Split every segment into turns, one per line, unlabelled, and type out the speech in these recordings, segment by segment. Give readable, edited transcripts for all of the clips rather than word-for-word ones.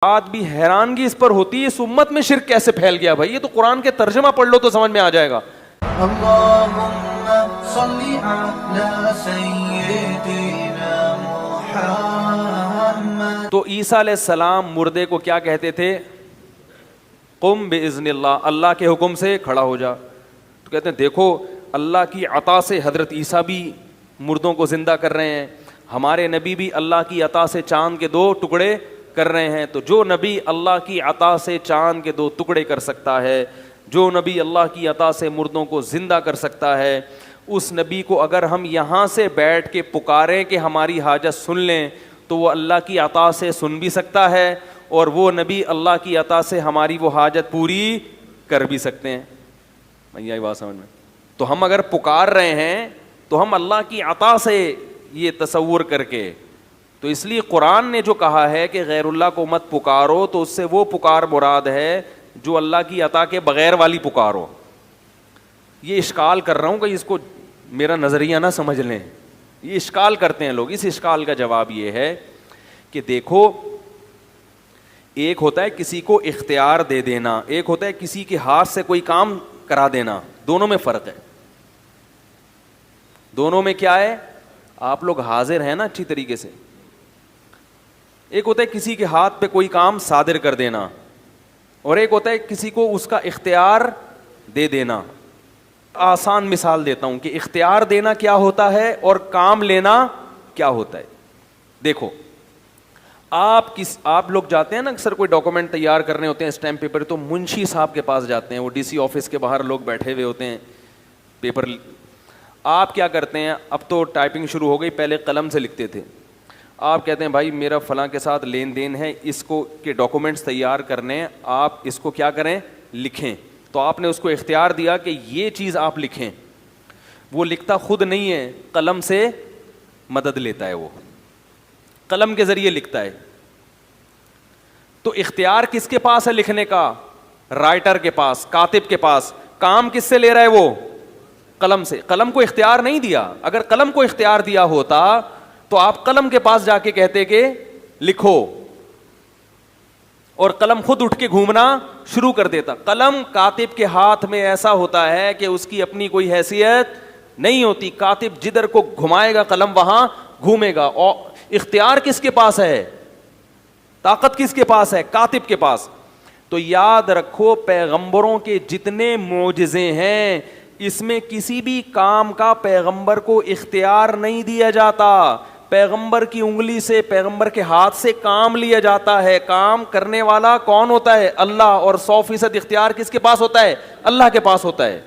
بات بھی حیرانگی اس پر ہوتی ہے اس امت میں شرک کیسے پھیل گیا بھائی. یہ تو قرآن کے ترجمہ پڑھ لو تو سمجھ میں آ جائے گا.
اللهم صل على سيدنا محمد.
تو عیسیٰ علیہ السلام مردے کو کیا کہتے تھے؟ قم باذن اللہ, اللہ کے حکم سے کھڑا ہو جا. تو کہتے ہیں دیکھو اللہ کی عطا سے حضرت عیسیٰ بھی مردوں کو زندہ کر رہے ہیں, ہمارے نبی بھی اللہ کی عطا سے چاند کے 2 ٹکڑے کر رہے ہیں. تو جو نبی اللہ کی عطا سے چاند کے 2 ٹکڑے کر سکتا ہے, جو نبی اللہ کی عطا سے مردوں کو زندہ کر سکتا ہے, اس نبی کو اگر ہم یہاں سے بیٹھ کے پکاریں کہ ہماری حاجت سن لیں تو وہ اللہ کی عطا سے سن بھی سکتا ہے, اور وہ نبی اللہ کی عطا سے ہماری وہ حاجت پوری کر بھی سکتے ہیں. میں آئی بات سمجھ میں؟ تو ہم اگر پکار رہے ہیں تو ہم اللہ کی عطا سے یہ تصور کر کے, تو اس لیے قرآن نے جو کہا ہے کہ غیر اللہ کو مت پکارو, تو اس سے وہ پکار مراد ہے جو اللہ کی عطا کے بغیر والی پکارو. یہ اشکال کر رہا ہوں کہ اس کو میرا نظریہ نہ سمجھ لیں, یہ اشکال کرتے ہیں لوگ. اس اشکال کا جواب یہ ہے کہ دیکھو ایک ہوتا ہے کسی کو اختیار دے دینا, ایک ہوتا ہے کسی کے ہاتھ سے کوئی کام کرا دینا. دونوں میں فرق ہے. دونوں میں کیا ہے؟ آپ لوگ حاضر ہیں نا اچھی طریقے سے. ایک ہوتا ہے کسی کے ہاتھ پہ کوئی کام صادر کر دینا, اور ایک ہوتا ہے کسی کو اس کا اختیار دے دینا. آسان مثال دیتا ہوں کہ اختیار دینا کیا ہوتا ہے اور کام لینا کیا ہوتا ہے. دیکھو آپ لوگ جاتے ہیں نا اکثر کوئی ڈاکومنٹ تیار کرنے ہوتے ہیں اسٹیمپ پیپر, تو منشی صاحب کے پاس جاتے ہیں, وہ ڈی سی آفس کے باہر لوگ بیٹھے ہوئے ہوتے ہیں پیپر. آپ کیا کرتے ہیں, اب تو ٹائپنگ شروع ہو گئی, پہلے قلم سے لکھتے تھے. آپ کہتے ہیں بھائی میرا فلاں کے ساتھ لین دین ہے, اس کو کے ڈاکومنٹس تیار کرنے, آپ اس کو کیا کریں, لکھیں. تو آپ نے اس کو اختیار دیا کہ یہ چیز آپ لکھیں. وہ لکھتا خود نہیں ہے, قلم سے مدد لیتا ہے, وہ قلم کے ذریعے لکھتا ہے. تو اختیار کس کے پاس ہے لکھنے کا؟ رائٹر کے پاس, کاتب کے پاس. کام کس سے لے رہا ہے وہ؟ قلم سے. قلم کو اختیار نہیں دیا. اگر قلم کو اختیار دیا ہوتا تو آپ قلم کے پاس جا کے کہتے کہ لکھو, اور قلم خود اٹھ کے گھومنا شروع کر دیتا. قلم کاتب کے ہاتھ میں ایسا ہوتا ہے کہ اس کی اپنی کوئی حیثیت نہیں ہوتی. کاتب جدھر کو گھمائے گا قلم وہاں گھومے گا. اور اختیار کس کے پاس ہے؟ طاقت کس کے پاس ہے؟ کاتب کے پاس. تو یاد رکھو پیغمبروں کے جتنے معجزے ہیں اس میں کسی بھی کام کا پیغمبر کو اختیار نہیں دیا جاتا. پیغمبر کی انگلی سے, پیغمبر کے ہاتھ سے کام لیا جاتا ہے. کام کرنے والا کون ہوتا ہے؟ اللہ. اور 100% اختیار کس کے پاس ہوتا ہے؟ اللہ کے پاس ہوتا ہے.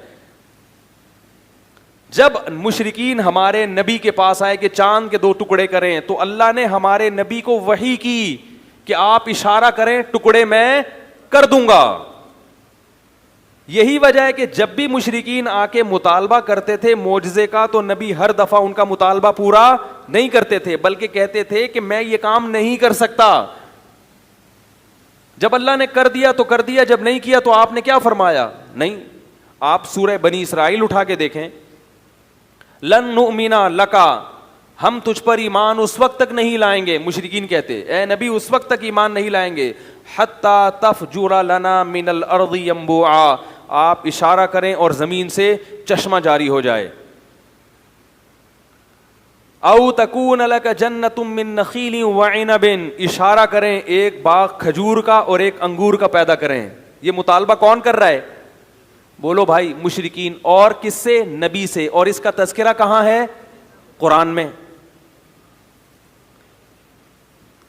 جب مشرکین ہمارے نبی کے پاس آئے کہ چاند کے 2 ٹکڑے کریں, تو اللہ نے ہمارے نبی کو وحی کی کہ آپ اشارہ کریں, ٹکڑے میں کر دوں گا. یہی وجہ ہے کہ جب بھی مشرکین آ کے مطالبہ کرتے تھے معجزے کا, تو نبی ہر دفعہ ان کا مطالبہ پورا نہیں کرتے تھے, بلکہ کہتے تھے کہ میں یہ کام نہیں کر سکتا. جب اللہ نے کر دیا تو کر دیا, جب نہیں کیا تو آپ نے کیا فرمایا؟ نہیں. آپ سورہ بنی اسرائیل اٹھا کے دیکھیں, لن نؤمن لکا, ہم تجھ پر ایمان اس وقت تک نہیں لائیں گے. مشرکین کہتے اے نبی اس وقت تک ایمان نہیں لائیں گے حتی تفجر لنا من الارض ینبوعا, آپ اشارہ کریں اور زمین سے چشمہ جاری ہو جائے. او تکون لک جنۃ من نخیل وعنب, اشارہ کریں ایک باغ کھجور کا اور ایک انگور کا پیدا کریں. یہ مطالبہ کون کر رہا ہے؟ بولو بھائی, مشرکین. اور کس سے؟ نبی سے. اور اس کا تذکرہ کہاں ہے؟ قرآن میں.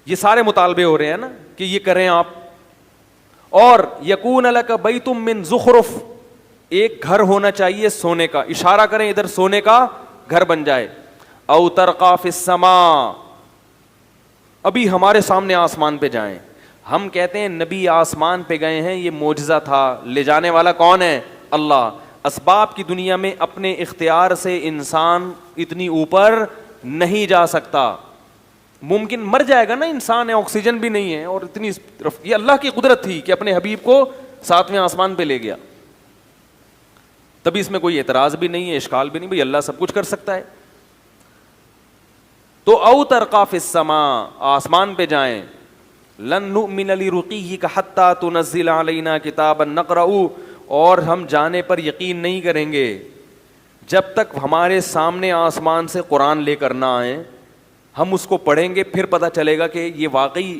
یہ سارے مطالبے ہو رہے ہیں نا کہ یہ کریں آپ. اور یکون لک بیت من زخرف, ایک گھر ہونا چاہیے سونے کا, اشارہ کریں ادھر سونے کا گھر بن جائے. او ترقی فی السماء, ابھی ہمارے سامنے آسمان پہ جائیں. ہم کہتے ہیں نبی آسمان پہ گئے ہیں, یہ معجزہ تھا, لے جانے والا کون ہے؟ اللہ. اسباب کی دنیا میں اپنے اختیار سے انسان اتنی اوپر نہیں جا سکتا. ممکن مر جائے گا نا انسان, ہے آکسیجن بھی نہیں ہے, اور اتنی یہ اللہ کی قدرت تھی کہ اپنے حبیب کو 7ویں آسمان پہ لے گیا. تبھی اس میں کوئی اعتراض بھی نہیں ہے, اشکال بھی نہیں, بھائی اللہ سب کچھ کر سکتا ہے. تو او ترقی فی السماء, آسمان پہ جائیں. لن نؤمن لرقیک حتی تنزل علینا کتابا نقرأ، اور ہم جانے پر یقین نہیں کریں گے جب تک ہمارے سامنے آسمان سے قرآن لے کر نہ آئیں. ہم اس کو پڑھیں گے پھر پتہ چلے گا کہ یہ واقعی،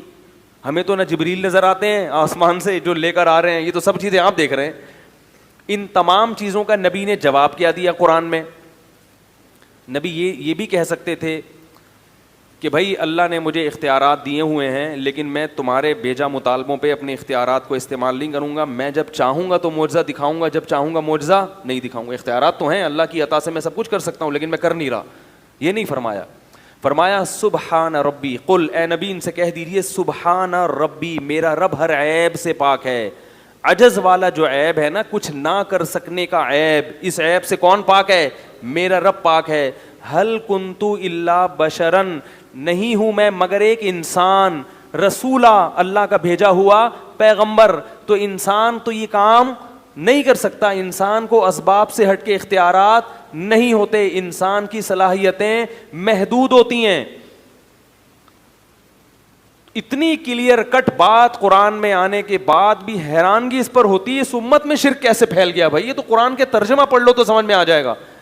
ہمیں تو نہ جبریل نظر آتے ہیں آسمان سے جو لے کر آ رہے ہیں، یہ تو سب چیزیں آپ دیکھ رہے ہیں. ان تمام چیزوں کا نبی نے جواب کیا دیا قرآن میں. نبی یہ بھی کہہ سکتے تھے کہ بھائی اللہ نے مجھے اختیارات دیے ہوئے ہیں، لیکن میں تمہارے بیجا مطالبوں پہ اپنے اختیارات کو استعمال نہیں کروں گا. میں جب چاہوں گا تو معجزہ دکھاؤں گا، جب چاہوں گا معجزہ نہیں دکھاؤں گا. اختیارات تو ہیں اللہ کی عطا سے، میں سب کچھ کر سکتا ہوں، لیکن میں کر نہیں رہا. یہ نہیں فرمایا. فرمایا سبحان ربی، قل اے نبی ان سے کہہ دیجیے سبحان ربی، میرا رب ہر عیب سے پاک ہے. عجز والا جو عیب ہے نا، کچھ نہ کر سکنے کا عیب، اس عیب سے کون پاک ہے؟ میرا رب پاک ہے. ہل کنتو الا بشرن، نہیں ہوں میں مگر ایک انسان، رسولہ، اللہ کا بھیجا ہوا پیغمبر. تو انسان تو یہ کام نہیں کر سکتا، انسان کو اسباب سے ہٹ کے اختیارات نہیں ہوتے، انسان کی صلاحیتیں محدود ہوتی ہیں. اتنی کلیئر کٹ بات قرآن میں آنے کے بعد بھی حیرانگی اس پر ہوتی ہے اس امت میں شرک کیسے پھیل گیا. بھائی یہ تو قرآن کے ترجمہ پڑھ لو تو سمجھ میں آ جائے گا.